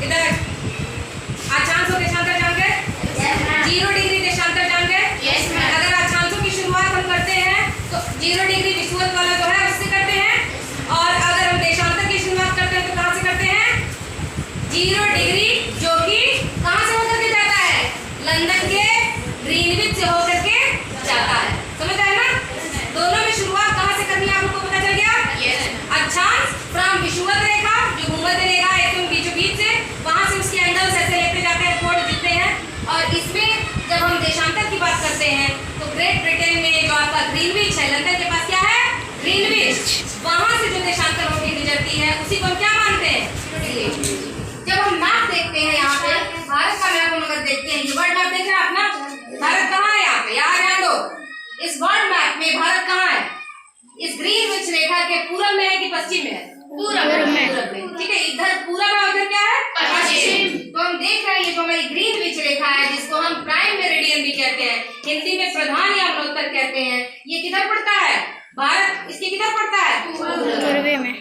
इधर अक्षांश और देशांतर जान गए? 0 डिग्री देशांतर जान गए? अगर अक्षांशों की शुरुआत हम करते हैं तो 0 डिग्री विषुवत वाला जो है उससे करते हैं, और अगर हम देशांतर की शुरुआत करते हैं तो कहाँ से करते हैं? 0 डिग्री, जो कि कहाँ से होकर के जाता है? लंदन के ग्रीनविच से होकर के जाता है। समझ आए ना? दोनों में शुरुआत कहाँ से करनी है आपको पता चल गया? अक्षांश फ्रॉम विषुवत रेखा, जो भूमध्य रेखा एकदम बीचों बीच से, वहां से उसके एंगल्स ऐसे लेते जाते हैं, कोण जितने हैं। और इसमें जब हम देशांतर की बात करते हैं तो ग्रेट ब्रिटेन में जो आपका ग्रीनविच है, लंदन के पास क्या है? ग्रीनविच, वहां से जो देशांतर होकर गुजरती है उसी को हम क्या मानते हैं? जब हम मैप देखते हैं, यहाँ पे भारत का मैप हम अगर देखते हैं, ये वर्ल्ड मैप देख रहे हैं आप ना, भारत कहाँ है? यहाँ पे याद ध्यान दो, इस वर्ल्ड मैप में भारत कहाँ है? इस ग्रीनविच रेखा के पूरब में है कि पश्चिम में है? पूरब में। ठीक है, इधर पूरब है, उधर क्या है? पश्चिम। तो हम देख रहे हैं ये जो हमारी ग्रीनविच रेखा है, जिसको हम प्राइम मेरिडियन भी कहते हैं, हिंदी में प्रधान या मरणोत्तर कहते हैं, ये किधर पड़ता है? भारत इसके किधर पड़ता है?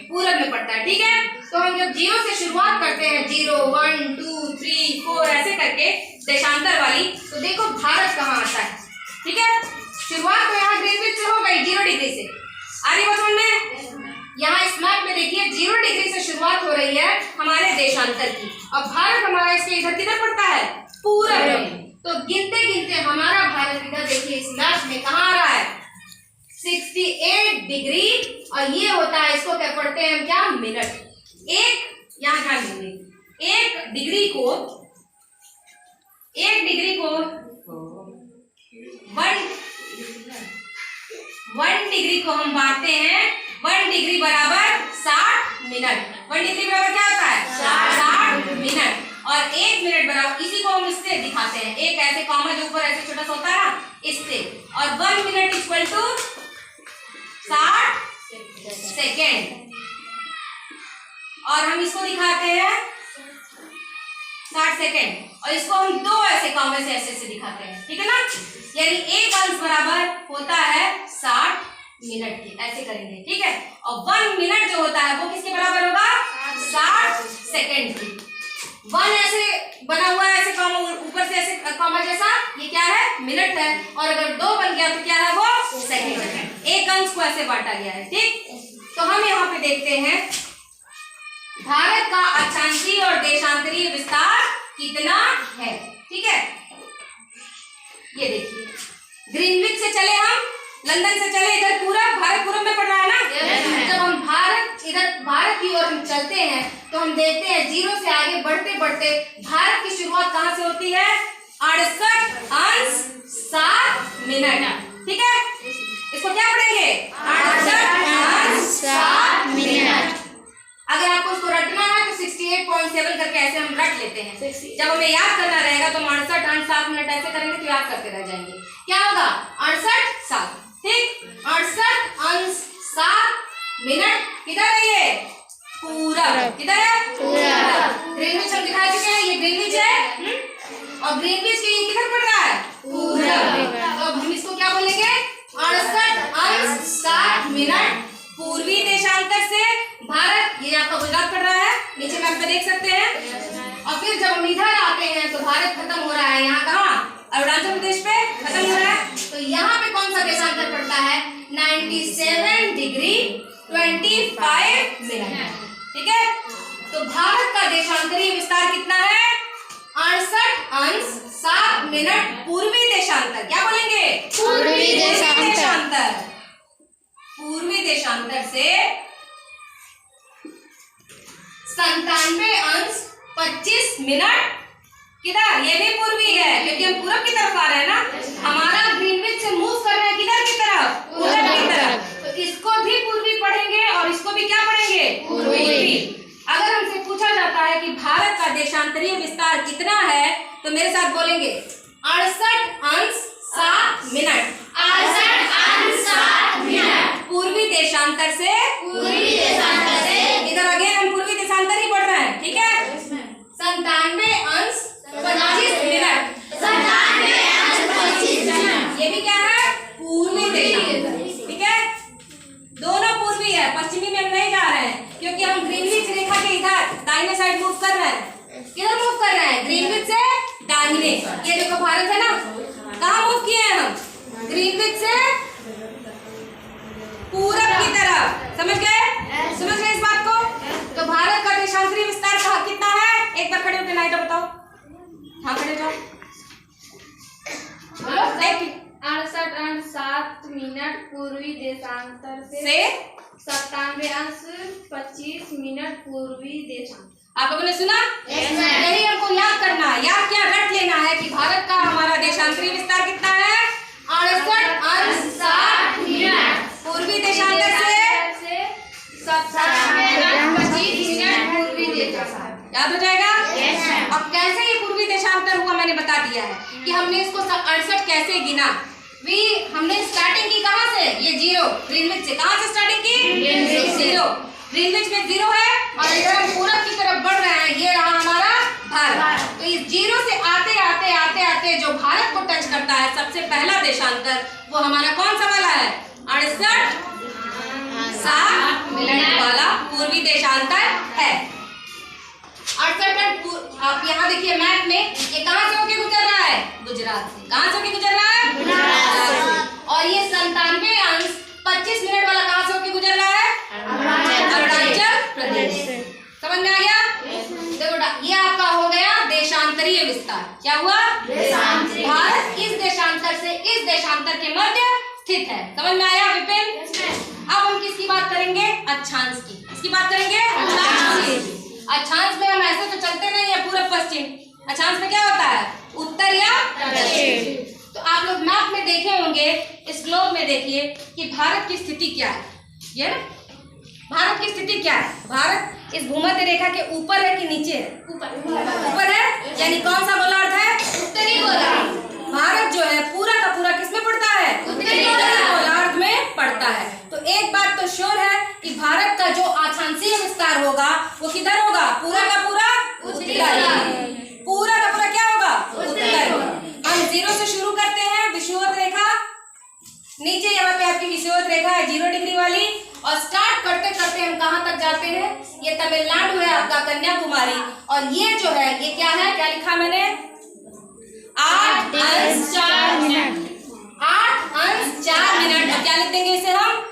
पूरब में पड़ता है। ठीक है, तो हम जब 0 से शुरुआत करते हैं, 0 1 2 3 4 ऐसे करके देशांतर वाली, तो देखो भारत कहाँ आता है? ठीक है, शुरुआत तो यहाँ ग्रीनविच से हो गई 0 डिग्री से। आगे समझ में? यहाँ इस मैप में देखिए 0 डिग्री से शुरुआत हो रही है हमारे देशांतर की, और भारत हमारा इसके इधर किधर पड़ता है? पूरब में। तो गिनते गिनते हमारा भारत इधर देखिए इस मैप में कहाँ आ रहा है? 68 डिग्री, और ये होता है, इसको क्या पढ़ते हैं हम? क्या? मिनट। एक यहाँ ध्यान देंगे, एक डिग्री को 1 डिग्री को हम बांटते हैं, 1 डिग्री बराबर 60 मिनट। 1 डिग्री बराबर क्या होता है? 60 मिनट। और 1 मिनट बराबर, इसी को हम इससे दिखाते हैं, एक ऐसे कॉमा जो ऊपर ऐसे छोटा सा होता है ना, इससे। और 1 मिनट इक्वल टू 60 सेकेंड, और हम इसको दिखाते हैं 60 सेकेंड, और इसको हम 2 ऐसे कॉमे से ऐसे दिखाते हैं। ठीक है ना? यानी एक अंश बराबर होता है 60 मिनट के, ऐसे करेंगे। ठीक है, और 1 मिनट जो होता है वो किसके बराबर होगा? 60 सेकेंड की। 1 ऐसे बना हुआ है, ऐसे कॉमा ऊपर से ऐसे कॉमा जैसा, ये क्या है? मिनट है। और अगर 2 बन गया तो क्या है वो? सेकेंड। एक अंश को ऐसे बांटा गया है। ठीक, तो हम यहाँ पे देखते हैं भारत का अक्षांशीय और देशांतरीय विस्तार कितना है। ठीक है, ये देखिए ग्रीनविच से चले हम, लंदन से चले इधर पूरब, भारत पूरब में पड़ रहा है ना। जब हम भारत की ओर हम चलते हैं तो हम देखते हैं 0 से आगे बढ़ते बढ़ते भारत की शुरुआत कहाँ से होती है? 68 अंश 7 मिनट। ठीक है, इसको क्या पढ़ेंगे? 68 अंश 7 मिनट। अगर आपको उसको रटना है तो 68.7 करके ऐसे हम रट लेते हैं। जब हमें याद करना रहेगा तो 68 अंश 7 मिनट ऐसे करेंगे तो याद करते रह जाएंगे। क्या होगा? 68 7। ठीक, 68 अंश 7 मिनट किधर है? ये पूरब। किधर है? पूरब। ग्रीनविच हम दिखा चुके हैं, ये ग्रीनविच है, और ग्रीनविच के ये किधर पड़ रहा है? पूरब। तो अब हम इसको क्या बोलेंगे? 68 अंश 7 मिनट पूर्वी देशांतर से भारत, ये आपका गुजरात पड़ रहा है, नीचे मैप पे देख सकते हैं। और फिर जब हम इधर आते हैं तो भारत खत्म हो रहा है, यहाँ कहाँ? अरुणाचल प्रदेश पे खत्म हो रहा है। तो यहाँ पे कौन सा देशांतर पड़ता है? 97 डिग्री 25 मिनट। ठीक है, तो भारत का देशांतरीय विस्तार कितना है? 68 अंश 7 मिनट पूर्वी देशांतर। क्या बोलेंगे? पूर्वी देशांतर। पूर्वी देशांतर से 97 अंश 25 मिनट किधर? ये भी पूर्वी है, क्योंकि हम पूरब की तरफ आ रहे हैं ना। हमारा ग्रीनविच से मूव कर रहे हैं किधर की तरफ? पूरब की तरफ। तो इसको भी पूर्वी पढ़ेंगे और इसको भी क्या पढ़ेंगे? पूर्वी। अगर हमसे पूछा जाता है कि भारत का देशांतरीय विस्तार कितना है, तो मेरे साथ बोलेंगे 68 अंश 7 मिनट। 68 अंश 7 मिनट पूर्वी देशांतर से इधर अगेन हम पूर्वी देशांतर ही पढ़ रहे हैं। ठीक है, 97 अंश 25 मिनट। ये भी क्या है? पूर्वी देशांतर। ठीक है, दोनों पूर्वी है, पश्चिमी में हम नहीं जा रहे हैं, क्योंकि हम ग्रीनविच रेखा के इधर दाहिने साइड मूव कर रहे हैं। दाहिने। ये देखो भारत है ना, कहाँ मूव किए हैं हम? ग्रीनविच से पूरब की तरफ। समझ गए इस बात को? तो भारत का देशांतरीय विस्तार कहाँ कितना है? एक बार खड़े होकर नाइट बताओ। हाँ खड़े जाओ, बोलो। 68.7 पूर्वी देशांतर से 97.25 पूर्वी देशांतर। आप लोगों ने सुना? यही हमको याद करना है, याद क्या रट लेना है कि भारत का हमारा देशांतरीय विस्तार कितना है? 68.7 पूर्वी देशांतर से 97.25 पूर्वी देशांतर। याद हो जाएगा? अब कैसे ये पूर्वी देशांतर हुआ मैंने बता दिया है कि हमने इसको 68 कैसे गिना। हमने स्टार्टिंग की कहाँ से? ये 0 ग्रीनविच से। कहाँ से स्टार्टिंग की? 0। ग्रीनविच में 0 है और इधर हम पूरब की तरफ बढ़ रहे हैं। ये रहा हमारा भारत। तो इस 0 से आते आते आते आते जो भारत को टच करता है सबसे पहला देशांतर, वो हमारा कौन सा वाला है? 68.7 वाला पूर्वी देशांतर है। 68। आप यहाँ देखिए मैप में, ये कहाँ से होके गुजर रहा है? गुजरात से। कहाँ से होके गुजर रहा है? गुजरात से। और ये 97.25 वाला कहाँ से होके गुजर रहा है? अरुणाचल प्रदेश। समझ में आ गया? देखो ये आपका हो गया देशांतरीय विस्तार। क्या हुआ? भारत इस देशांतर से इस देशांतर के मध्य स्थित है। समझ में आया विपिन? अब हम किसकी बात करेंगे? अक्षांश की। किसकी बात करेंगे? अक्षांश की। अक्षांश में हम ऐसे तो चलते नहीं है पूरब पश्चिम। अक्षांश में क्या होता है? उत्तर या दक्षिण। तो आप लोग मैप में देखे होंगे, इस ग्लोब में देखिए कि भारत की स्थिति क्या है। ये ना, भारत की स्थिति क्या है? भारत इस भूमध्य रेखा के ऊपर है कि नीचे है? ऊपर है, यानी कौन सा गोलार्ध है? उत्तरी गोलार्ध। भारत जो है पूरा का पूरा किसमें पड़ता है? उत्तरी गोलार्ध में पड़ता है। तो एक बात तो श्योर है कि भारत का जो आंशिक विस्तार होगा वो किधर होगा? पूरा का पूरा उत्तरी। पूरा का पूरा क्या होगा? उत्तर। हम 0 से शुरू करते हैं, विषुवत रेखा। नीचे यहाँ पे आपकी विषुवत रेखा है 0 डिग्री वाली, और स्टार्ट करते करते हम कहाँ तक जाते हैं? ये तमिलनाडु है आपका, कन्याकुमारी। और ये जो है ये क्या है? क्या लिखा मैंने? 8 अंश 4 मिनट। 8 अंश 4 मिनट। अब क्या लिख देंगे इसे हम?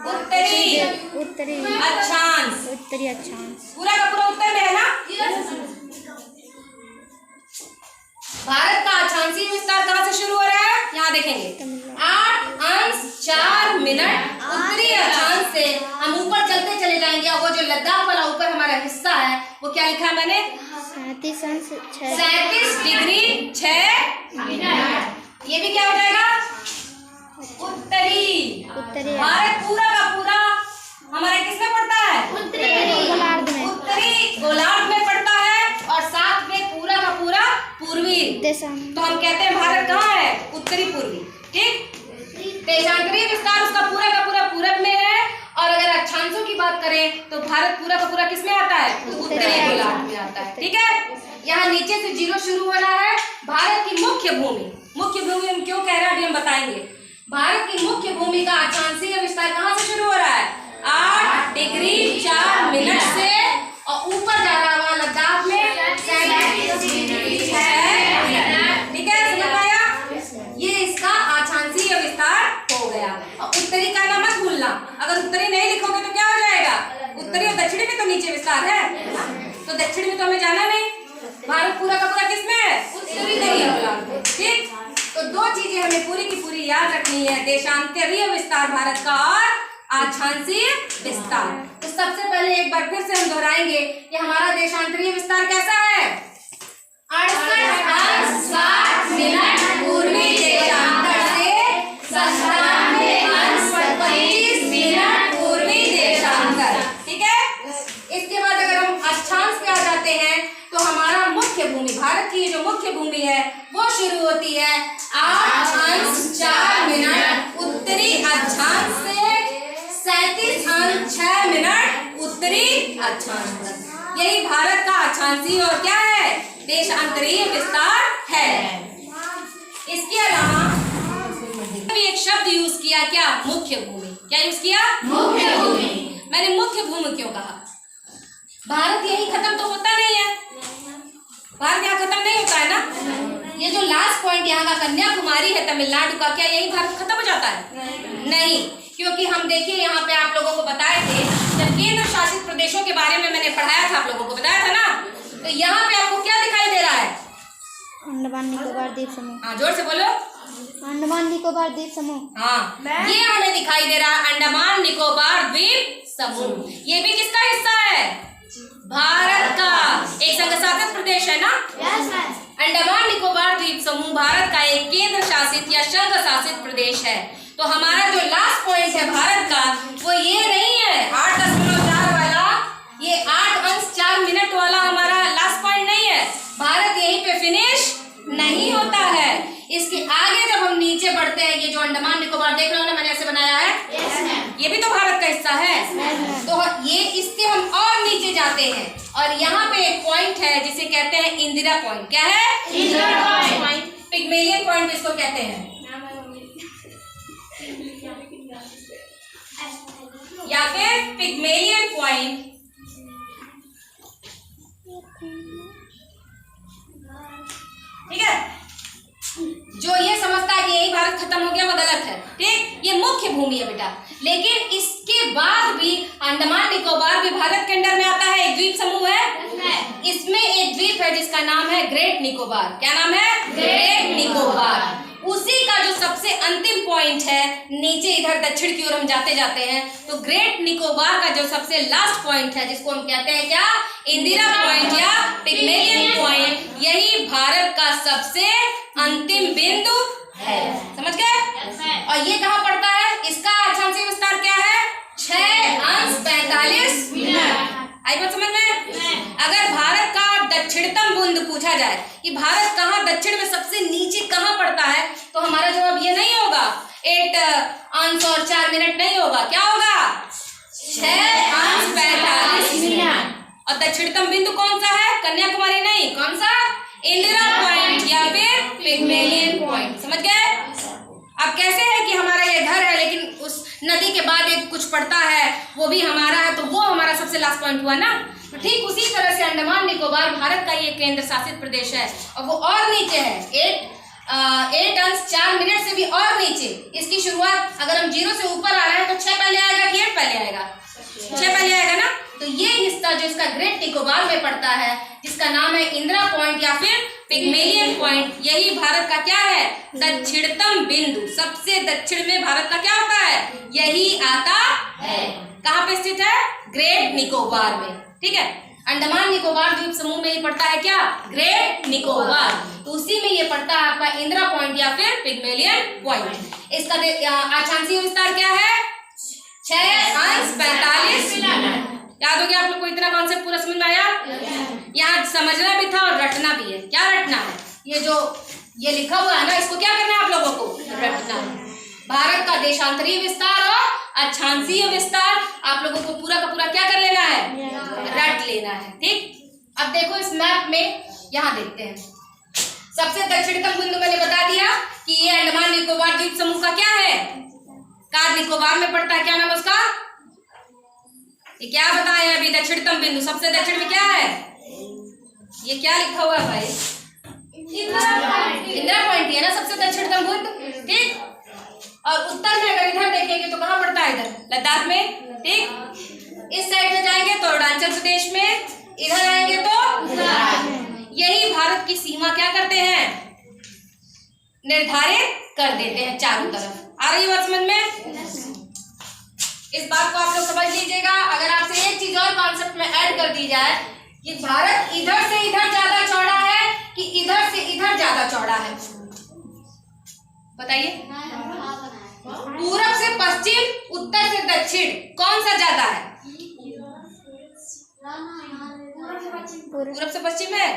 उत्तरी अक्षांश। उत्तरी अक्षांश पूरा का पूरा उत्तर में है ना? भारत का अक्षांशीय विस्तार कहाँ से शुरू हो रहा है? यहाँ देखेंगे 8 अंश 4 मिनट उत्तरी अक्षांश से हम ऊपर चलते चले जाएंगे। और वो जो लद्दाख वाला ऊपर हमारा हिस्सा है वो क्या लिखा है मैंने? 37 डिग्री 6 मिनट। ये भी क्या हो जाएगा? उत्तरी। भारत पूरा का पूरा हमारा किसमें पड़ता है? उत्तरी गोलार्ध में पड़ता है, और साथ में पूरा का पूरा पूर्वी। तो हम कहते हैं भारत कहाँ है? उत्तरी पूर्वी। ठीक। देशांतरीय विस्तार उसका पूरा का पूरा पूरब में है। और अगर अक्षांशों की बात करें तो भारत पूरा का पूरा किसमें आता है? उत्तरी गोलार्ध में आता है। ठीक है। यहाँ नीचे से 0 शुरू हो रहा है। भारत की मुख्य भूमि हम क्यों कह रहे हैं अभी हम बताएंगे। भारत की मुख्य भूमि का अक्षांशीय विस्तार कहाँ से शुरू हो रहा है? 8 डिग्री 4 मिनट से, और ऊपर जा रहा है लद्दाख में 37 डिग्री 6 मिनट। ठीक है, समझ आया? ये इसका अक्षांशीय विस्तार हो गया। और उत्तरी का नाम मत भूलना। अगर उत्तरी नहीं लिखोगे तो क्या हो जाएगा? उत्तरी और दक्षिणी में तो नीचे विस्तार है, तो दक्षिणी में तो हमें जाना नहीं। भारत पूरा का पूरा किसमें है? उत्तरी गोलार्ध में। ठीक। तो 2 चीजें हमें पूरी की पूरी याद रखनी है, देशांतरीय विस्तार भारत का और अक्षांशीय विस्तार। तो सबसे पहले एक बार फिर से हम दोहराएंगे कि हमारा देशांतरीय विस्तार कैसा है? 68.7 मिनट पूर्वी देशांतर से 97.25 मिनट पूर्वी देशांतर। ठीक है। इसके बाद अगर हम अक्षांश पे आ जाते हैं तो हमारा मुख्य भूमि, भारत की जो मुख्य भूमि है वो शुरू होती है 8 अंश 4 मिनट उत्तरी अक्षांश से 37 अंश 6 मिनट उत्तरी अक्षांश तक। यही भारत का अक्षांशीय और क्या है? देशांतरीय विस्तार है। इसके अलावा भी एक शब्द यूज किया, क्या? मुख्य भूमि। क्या यूज किया? मुख्य भूमि। मैंने मुख्य भूमि क्यों कहा? भारत यही खत्म तो होता नहीं है। भारत यहाँ खत्म नहीं होता है ना। ये जो लास्ट पॉइंट यहाँ का कन्याकुमारी है तमिलनाडु का, क्या यही भारत खत्म हो जाता है? नहीं, क्योंकि हम देखिए यहाँ पे आप लोगों को बताए थे, जब केंद्र शासित प्रदेशों के बारे में मैंने पढ़ाया था, आप लोगों को बताया था ना, तो यहाँ पे आपको क्या दिखाई दे रहा है? अंडमान निकोबार द्वीप समूह। हाँ, जोर से बोलो। अंडमान निकोबार द्वीप समूह। हाँ, ये हमें दिखाई दे रहा है अंडमान निकोबार द्वीप समूह। ये भी किसका हिस्सा है? भारत का। एक संघ शासित प्रदेश है ना। अंडमान निकोबार द्वीप समूह भारत का एक केंद्र शासित या संघ शासित प्रदेश है। तो हमारा जो लास्ट पॉइंट है भारत का, वो ये नहीं है 8.4 वाला, ये 8 अंश 4 मिनट वाला हमारा लास्ट पॉइंट नहीं है। भारत यहीं पे फिनिश नहीं होता है। इसके आगे जब हम नीचे बढ़ते हैं, ये जो अंडमान निकोबार देख रहे हो ना, मैंने ऐसे बनाया है, ये भी तो भारत का हिस्सा है। तो ये इसके हम और नीचे जाते हैं, और यहाँ पे एक पॉइंट है जिसे कहते हैं इंदिरा पॉइंट। क्या है? इंदिरा पॉइंट। पिग्मेलियन पॉइंट इसको कहते हैं, या फिर पिग्मेलियन पॉइंट। ठीक है, जो ये समझता है कि यही भारत खत्म हो गया, वो गलत है। ठीक, ये मुख्य भूमि है बेटा, लेकिन इसके बाद भी अंडमान निकोबार भी भारत के अंडर में आता है। एक द्वीप समूह है, इसमें एक द्वीप है जिसका नाम है ग्रेट निकोबार। क्या नाम है? ग्रेट निकोबार। उसी का जो सबसे अंतिम पॉइंट है, नीचे इधर दक्षिण की ओर हम जाते जाते हैं, तो ग्रेट निकोबार का जो सबसे लास्ट पॉइंट है, जिसको हम कहते हैं क्या? इंदिरा पॉइंट या पिग्मेलियन पॉइंट, यही भारत का सबसे अंतिम बिंदु है। समझ गए? और ये कहाँ पड़ता है? इसका अक्षांशीय विस्तार क्या है? 6 अंश 45 मिनट। आई बात समझ में? अगर भारत का दक्षिणतम बिंदु पूछा जाए कि भारत कहाँ दक्षिण में सबसे नीचे कहाँ पड़ता है, तो हमारा जवाब ये नहीं होगा 8 अंश और 4 मिनट नहीं होगा। क्या होगा? 6 अंश 45 मिनट। और दक्षिणतम बिंदु कौन सा है? कन्याकुमारी नहीं, कौन सा? इंदिरा पॉइंट या फिर पिग्मेलियन पॉइंट। समझ गए? अब कैसे है कि हमारा ये घर है, लेकिन उस नदी के बाद एक कुछ पड़ता है, वो भी हमारा है, तो वो हमारा सबसे लास्ट पॉइंट हुआ ना। तो ठीक उसी तरह से अंडमान निकोबार भारत का ये केंद्र शासित प्रदेश है, और वो और नीचे है 8 अंश 4 मिनट से भी और नीचे। इसकी शुरुआत अगर हम 0 से ऊपर आ रहे हैं तो 6 पहले आएगा कि 8 पहले आएगा? 6 पहले आएगा ना। तो ये हिस्सा जो इसका ग्रेट निकोबार में पड़ता है, जिसका नाम है इंदिरा पॉइंट या फिर पिग्मेलियन पॉइंट, यही भारत का क्या है? दक्षिणतम बिंदु। सबसे दक्षिण में भारत का क्या होता है? यही आता है। कहाँ पे स्थित है? ग्रेट निकोबार में। ठीक है, अंडमान निकोबार द्वीप समूह में ही पड़ता है क्या? ग्रेट निकोबार। तो उसी में ये पड़ता है आपका इंदिरा पॉइंट या फिर पिग्मेलियन पॉइंट। इसका अक्षांशीय विस्तार क्या है? 6 अंश 45 मिनट। याद हो गया आप लोग को? इतना कॉन्सेप्ट पूरा समझ में आया? यहाँ समझना भी था और रटना भी है। क्या रटना है? ये जो ये लिखा हुआ है ना, इसको क्या करना है आप लोगों को? रटना है। भारत का देशांतरीय विस्तार और अक्षांशीय विस्तार आप लोगों को पूरा का पूरा क्या कर लेना है? रट लेना है। ठीक, अब देखो इस मैप में, यहाँ देखते हैं। सबसे दक्षिणतम बिंदु मैंने बता दिया कि ये अंडमान निकोबार द्वीप समूह का क्या है? कार निकोबार में पड़ता है। क्या नाम उसका? ये क्या बताया अभी? दक्षिणतम बिंदु। सबसे दक्षिण में क्या है? ये क्या लिखा हुआ है भाई? इंदिरा पॉइंट है ना सबसे दक्षिणतम बिंदु। ठीक, और उत्तर में अगर इधर देखेंगे तो कहाँ पड़ता है? इधर लद्दाख में। ठीक, इस साइड में जाएंगे तो अरुणाचल प्रदेश में, इधर आएंगे तो यही भारत की सीमा क्या करते हैं? निर्धारित कर देते हैं चारों तरफ। आ रही बात समझ में? इस बात को आप लोग समझ लीजिएगा। अगर आपसे एक चीज और कॉन्सेप्ट में ऐड कर दी जाए कि भारत इधर से इधर ज्यादा चौड़ा है कि इधर से इधर ज्यादा चौड़ा है, बताइए। पूरब से पश्चिम, उत्तर से दक्षिण, कौन सा ज्यादा है? पूरब से पश्चिम है।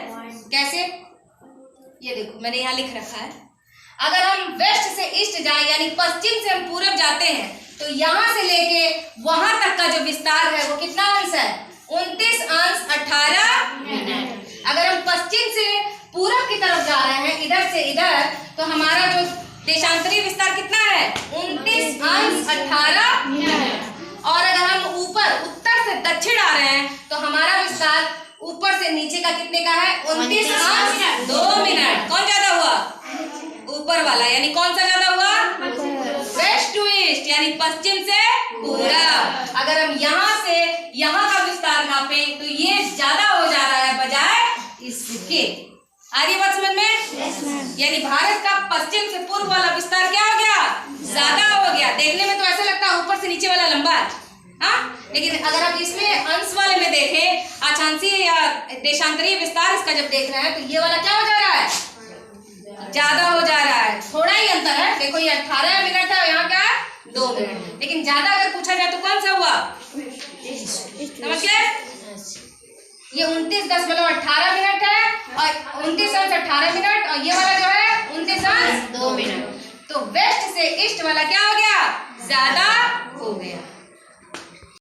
कैसे? ये देखो मैंने यहाँ लिख रखा है। अगर हम वेस्ट से ईस्ट जाए, यानी पश्चिम से हम पूरब जाते हैं, तो यहाँ से लेके वहां तक का जो विस्तार है वो कितना अंश है? 29 अंश 18 मिनट। अगर हम पश्चिम से पूरब की तरफ जा रहे हैं, इधर से इधर, तो हमारा जो देशांतरीय विस्तार कितना है? 29 अंश 18 मिनट। और अगर हम ऊपर उत्तर से दक्षिण आ रहे हैं, तो हमारा विस्तार ऊपर से नीचे का कितने का है? 29 अंश 2 मिनट। कौन ज्यादा हुआ? ऊपर वाला। यानी कौन सा ज्यादा हुआ? वेस्ट टू ईस्ट, यानी पश्चिम से पूरब। अगर हम यहाँ से यहाँ का विस्तार नापें तो ये ज्यादा हो जा रहा है बजाय इसके। आ रही बात समझ में? यानी भारत का पश्चिम से पूर्व वाला विस्तार क्या हो गया? ज्यादा हो गया। देखने में तो ऐसा लगता है ऊपर से नीचे वाला लंबा है, हाँ, लेकिन अगर आप इसमें अंश वाले में देखें, अक्षांशीय या देशांतरीय विस्तार इसका जब देख रहे हैं तो ये वाला क्या हो जा रहा है? ज्यादा हो जा रहा है। थोड़ा ही अंतर है। देखो ये 18 मिनट है और यहाँ क्या है? 2 मिनट। लेकिन ज्यादा अगर पूछा जाए तो कौन सा हुआ? समझ गए? ये 29.18 मिनट है और 29.18 मिनट, और ये वाला जो है 29.2 मिनट। तो वेस्ट से ईस्ट वाला क्या हो गया? ज्यादा हो गया।